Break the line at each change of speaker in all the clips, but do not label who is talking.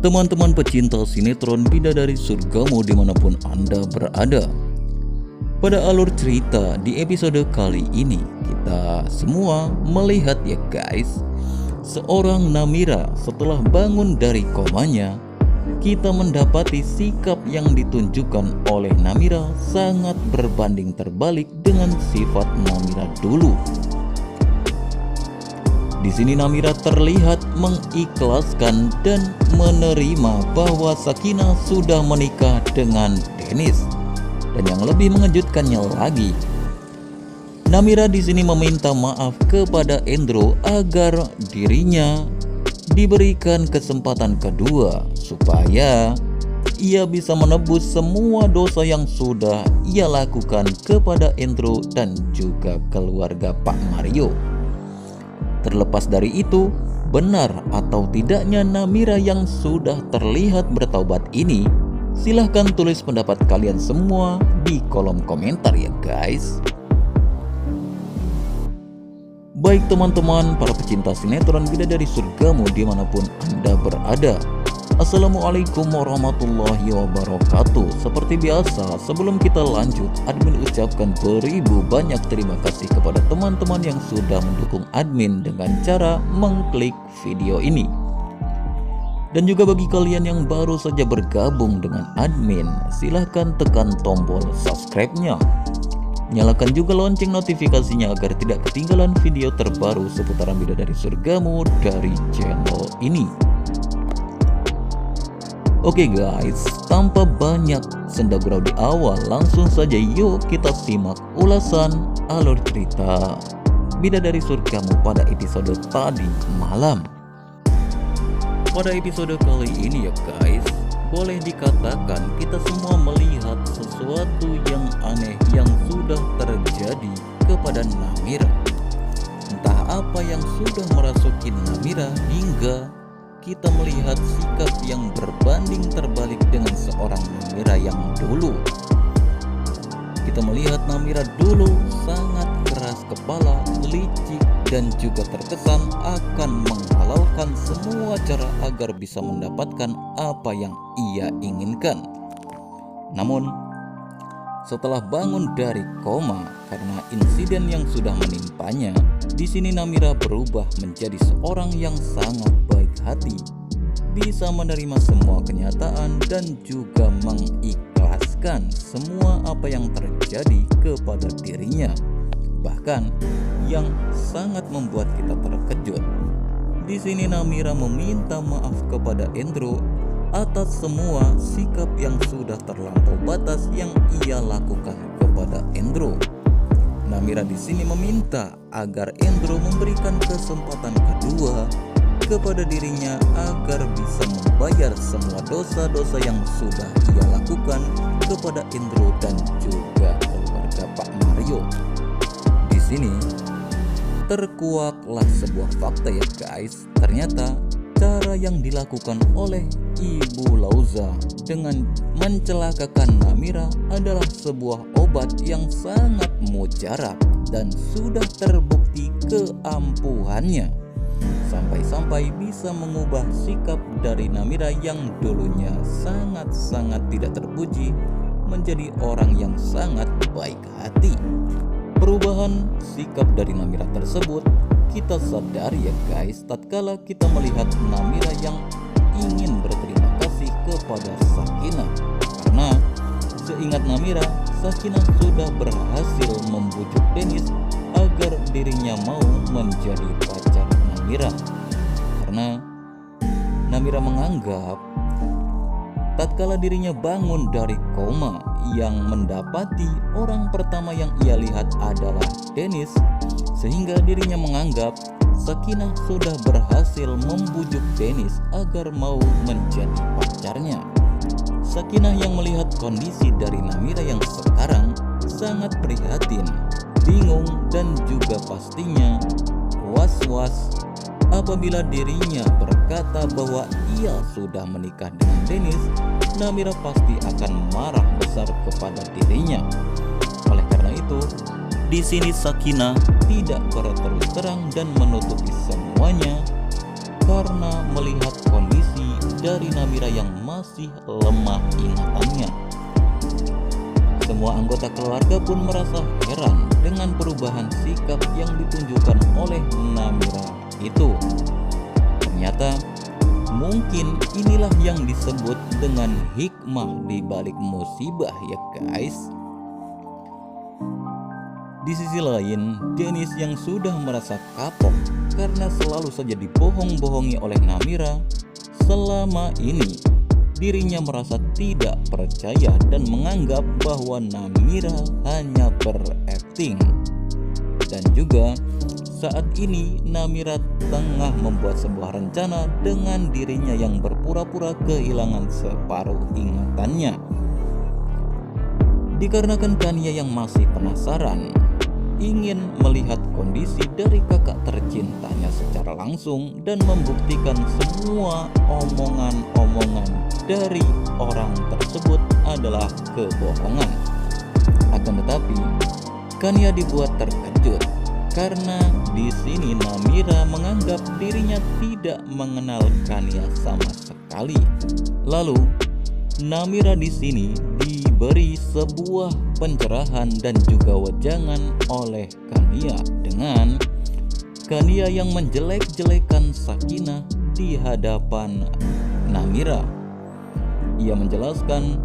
Teman-teman pecinta sinetron Bidadari Surgamu dimanapun Anda berada. Pada alur cerita di episode kali ini, kita semua melihat ya guys, seorang Namira setelah bangun dari komanya, kita mendapati sikap yang ditunjukkan oleh Namira sangat berbanding terbalik dengan sifat Namira dulu. Di sini Namira terlihat mengikhlaskan dan menerima bahwa Sakinah sudah menikah dengan Dennis. Dan yang lebih mengejutkannya lagi, Namira di sini meminta maaf kepada Endro agar dirinya diberikan kesempatan kedua supaya ia bisa menebus semua dosa yang sudah ia lakukan kepada Endro dan juga keluarga Pak Mario. Terlepas dari itu, benar atau tidaknya Namira yang sudah terlihat bertaubat ini, silahkan tulis pendapat kalian semua di kolom komentar ya guys. Baik teman-teman, para pecinta sinetron Bidadari Surgamu dimanapun Anda berada, Assalamualaikum warahmatullahi wabarakatuh. Seperti biasa, sebelum kita lanjut, admin ucapkan beribu banyak terima kasih kepada teman-teman yang sudah mendukung admin dengan cara mengklik video ini. Dan juga bagi kalian yang baru saja bergabung dengan admin, silahkan tekan tombol subscribe-nya. Nyalakan juga lonceng notifikasinya agar tidak ketinggalan video terbaru seputaran Bidadari Surgamu dari channel ini. Oke guys, tanpa banyak senda gurau di awal, langsung saja yuk kita simak ulasan alur cerita Bidadari Surgamu pada episode tadi malam. Pada episode kali ini ya guys, boleh dikatakan kita semua melihat sesuatu yang aneh yang sudah terjadi kepada Namira. Entah apa yang sudah merasuki Namira hingga kita melihat sikap yang berbanding terbalik dengan seorang Namira yang dulu. Kita melihat Namira dulu sangat keras kepala, licik, dan juga terkesan akan menghalalkan semua cara agar bisa mendapatkan apa yang ia inginkan. Namun, setelah bangun dari koma karena insiden yang sudah menimpanya, di sini Namira berubah menjadi seorang yang sangat baik hati, bisa menerima semua kenyataan dan juga mengikhlaskan semua apa yang terjadi kepada dirinya. Bahkan yang sangat membuat kita terkejut, di sini Namira meminta maaf kepada Endro atas semua sikap yang sudah terlampau batas yang ia lakukan kepada Endro. Namira di sini meminta agar Endro memberikan kesempatan kedua kepada dirinya agar bisa membayar semua dosa-dosa yang sudah ia lakukan kepada Endro dan juga keluarga Pak Mario. Di sini terkuaklah sebuah fakta ya guys. Ternyata cara yang dilakukan oleh Ibu Lauza dengan mencelakakan Namira adalah sebuah obat yang sangat mujarab dan sudah terbukti keampuhannya, sampai-sampai bisa mengubah sikap dari Namira yang dulunya sangat-sangat tidak terpuji menjadi orang yang sangat baik hati. Perubahan sikap dari Namira tersebut kita sadari ya guys, tatkala kita melihat Namira yang ingin berterima kasih kepada Sakinah, karena seingat Namira, Sakinah sudah berhasil membujuk Dennis agar dirinya mau menjadi pacar Namira. Karena Namira menganggap tatkala dirinya bangun dari koma, yang mendapati orang pertama yang ia lihat adalah Dennis, sehingga dirinya menganggap Sakinah sudah berhasil membujuk Dennis agar mau menjadi pacarnya. Sakinah yang melihat kondisi dari Namira yang sekarang sangat prihatin, bingung, dan juga pastinya was-was apabila dirinya berkata bahwa ia sudah menikah dengan Dennis. Namira pasti akan marah besar kepada dirinya. Oleh karena itu, di sini Sakinah tidak berterus terang dan menutupi semuanya karena melihat kondisi dari Namira masih lemah ingatannya. Semua anggota keluarga pun merasa heran dengan perubahan sikap yang ditunjukkan oleh Namira itu. Ternyata mungkin inilah yang disebut dengan hikmah di balik musibah ya guys. Di sisi lain, Dennis yang sudah merasa kapok karena selalu saja dibohong-bohongi oleh Namira selama ini. Dirinya merasa tidak percaya dan menganggap bahwa Namira hanya berakting. Dan juga saat ini Namira tengah membuat sebuah rencana dengan dirinya yang berpura-pura kehilangan separuh ingatannya. Dikarenakan Kania yang masih penasaran, ingin melihat kondisi dari kakak tercintanya secara langsung dan membuktikan semua omongan-omongan dari orang tersebut adalah kebohongan. Akan tetapi, Kania dibuat terkejut karena di sini Namira menganggap dirinya tidak mengenal Kania sama sekali. Lalu, Namira di sini diberi sebuah pencerahan dan juga wejangan oleh Kania dengan Kania yang menjelek-jelekan Sakinah di hadapan Namira. Ia menjelaskan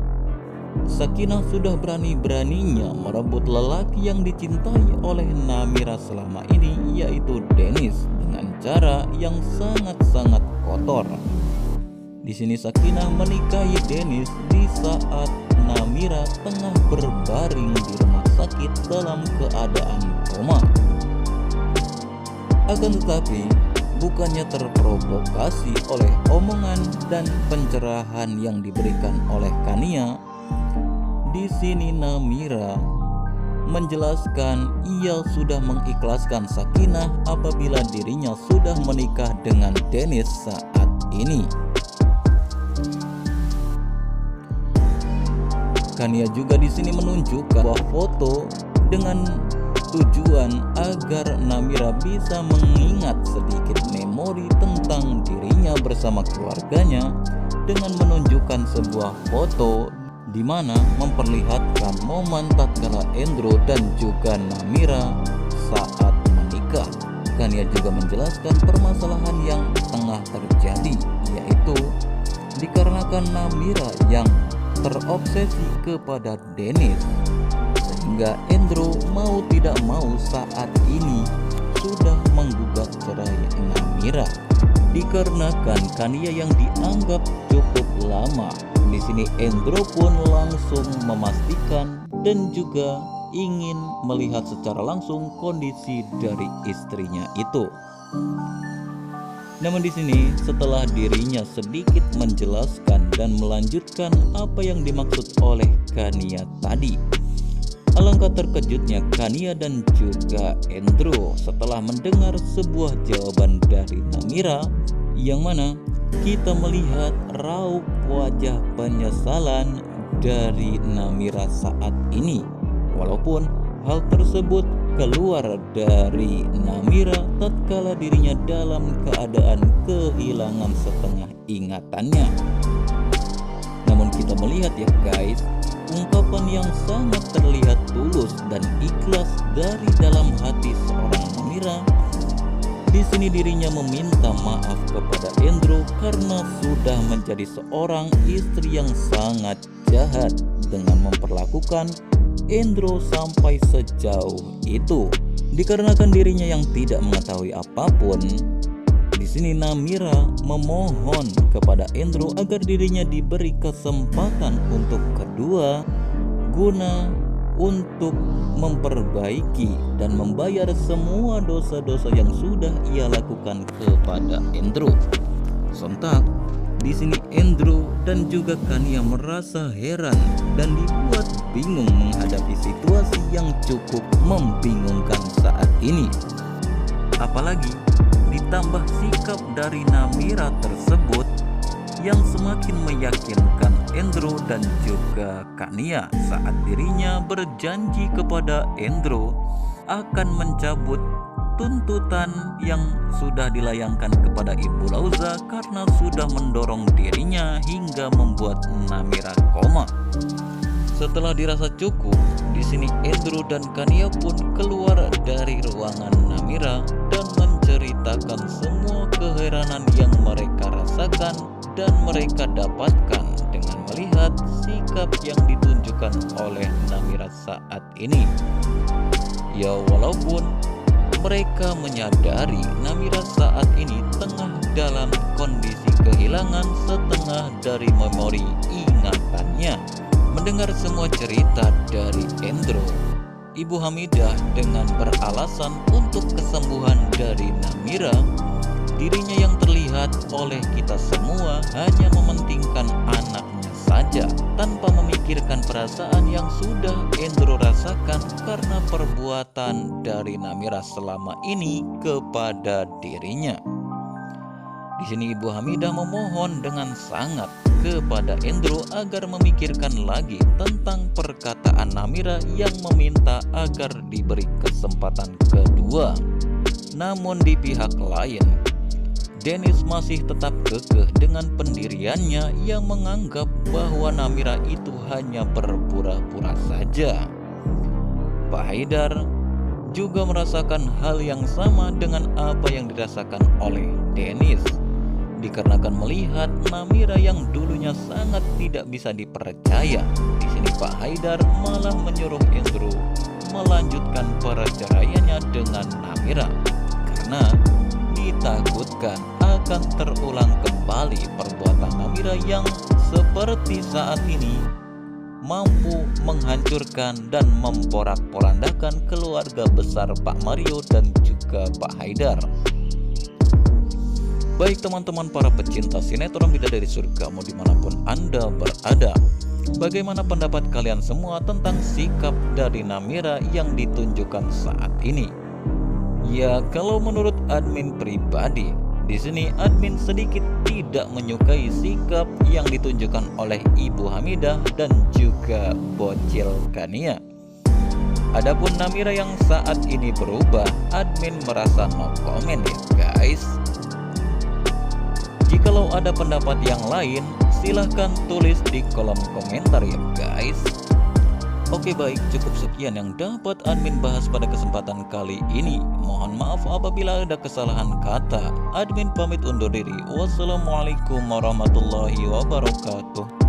Sakinah sudah berani-beraninya merebut lelaki yang dicintai oleh Namira selama ini, yaitu Dennis, dengan cara yang sangat-sangat kotor. Di sini Sakinah menikahi Dennis di saat Namira tengah berbaring di rumah sakit dalam keadaan koma. Akan tetapi, bukannya terprovokasi oleh omongan dan pencerahan yang diberikan oleh Kania, di sini Namira menjelaskan ia sudah mengikhlaskan Sakinah apabila dirinya sudah menikah dengan Dennis saat ini. Kania juga di sini menunjukkan sebuah foto dengan tujuan agar Namira bisa mengingat sedikit memori tentang dirinya bersama keluarganya dengan menunjukkan sebuah foto di mana memperlihatkan momen tatkala Endro dan juga Namira saat menikah. Kania juga menjelaskan permasalahan yang tengah terjadi, yaitu dikarenakan Namira yang terobsesi kepada Dennis, sehingga Endro mau tidak mau saat ini sudah menggugat cerai Namira. Dikarenakan Kania yang dianggap cukup lama, di sini Endro pun langsung memastikan dan juga ingin melihat secara langsung kondisi dari istrinya itu. Namun di sini setelah dirinya sedikit menjelaskan dan melanjutkan apa yang dimaksud oleh Kania tadi, alangkah terkejutnya Kania dan juga Endro setelah mendengar sebuah jawaban dari Namira, yang mana kita melihat raut wajah penyesalan dari Namira saat ini. Walaupun hal tersebut keluar dari Namira tatkala dirinya dalam keadaan kehilangan setengah ingatannya. Namun kita melihat ya guys, ungkapan yang sangat terlihat tulus dan ikhlas dari dalam hati seorang Namira. Di sini dirinya meminta maaf kepada Endro karena sudah menjadi seorang istri yang sangat jahat dengan memperlakukan Endro sampai sejauh itu. Dikarenakan dirinya yang tidak mengetahui apapun, di sini Namira memohon kepada Endro agar dirinya diberi kesempatan untuk kedua guna untuk memperbaiki dan membayar semua dosa-dosa yang sudah ia lakukan kepada Endro. Sontak di sini Endro dan juga Kania merasa heran dan dibuat bingung menghadapi situasi yang cukup membingungkan saat ini. Apalagi ditambah sikap dari Namira tersebut yang semakin meyakinkan Endro dan juga Kania saat dirinya berjanji kepada Endro akan mencabut tuntutan yang sudah dilayangkan kepada Ibu Lauza karena sudah mendorong dirinya hingga membuat Namira koma. Setelah dirasa cukup, di sini Andrew dan Kania pun keluar dari ruangan Namira dan menceritakan semua keheranan yang mereka rasakan dan mereka dapatkan dengan melihat sikap yang ditunjukkan oleh Namira saat ini. Ya, walaupun mereka menyadari Namira saat ini tengah dalam kondisi kehilangan setengah dari memori ingatannya. Mendengar semua cerita dari Andrew, Ibu Hamidah dengan beralasan untuk kesembuhan dari Namira, dirinya yang terlihat oleh kita semua hanya mementingkan anaknya saja tanpa memikirkan perasaan yang sudah Andrew rasakan karena perbuatan dari Namira selama ini kepada dirinya. Di sini Ibu Hamidah memohon dengan sangat kepada Andrew agar memikirkan lagi tentang perkataan Namira yang meminta agar diberi kesempatan kedua. Namun di pihak lain, Dennis masih tetap kekeh dengan pendiriannya yang menganggap bahwa Namira itu hanya berpura-pura saja. Pak Haidar juga merasakan hal yang sama dengan apa yang dirasakan oleh Dennis, dikarenakan melihat Namira yang dulunya sangat tidak bisa dipercaya. Di sini Pak Haidar malah menyuruh Andrew melanjutkan perceraiannya dengan Namira karena ditakutkan akan terulang kembali perbuatan Namira yang seperti saat ini mampu menghancurkan dan memporak-porandakan keluarga besar Pak Mario dan juga Pak Haidar. Baik teman-teman para pecinta sinetron Bidadari Surgamu dimanapun Anda berada, bagaimana pendapat kalian semua tentang sikap dari Namira yang ditunjukkan saat ini? Ya, kalau menurut admin pribadi, di sini admin sedikit tidak menyukai sikap yang ditunjukkan oleh Ibu Hamidah dan juga Bocil Kania. Adapun Namira yang saat ini berubah, admin merasa no comment ya guys. Jikalau ada pendapat yang lain, silahkan tulis di kolom komentar ya guys. Oke baik, cukup sekian yang dapat admin bahas pada kesempatan kali ini. Mohon maaf apabila ada kesalahan kata. Admin pamit undur diri. Wassalamualaikum warahmatullahi wabarakatuh.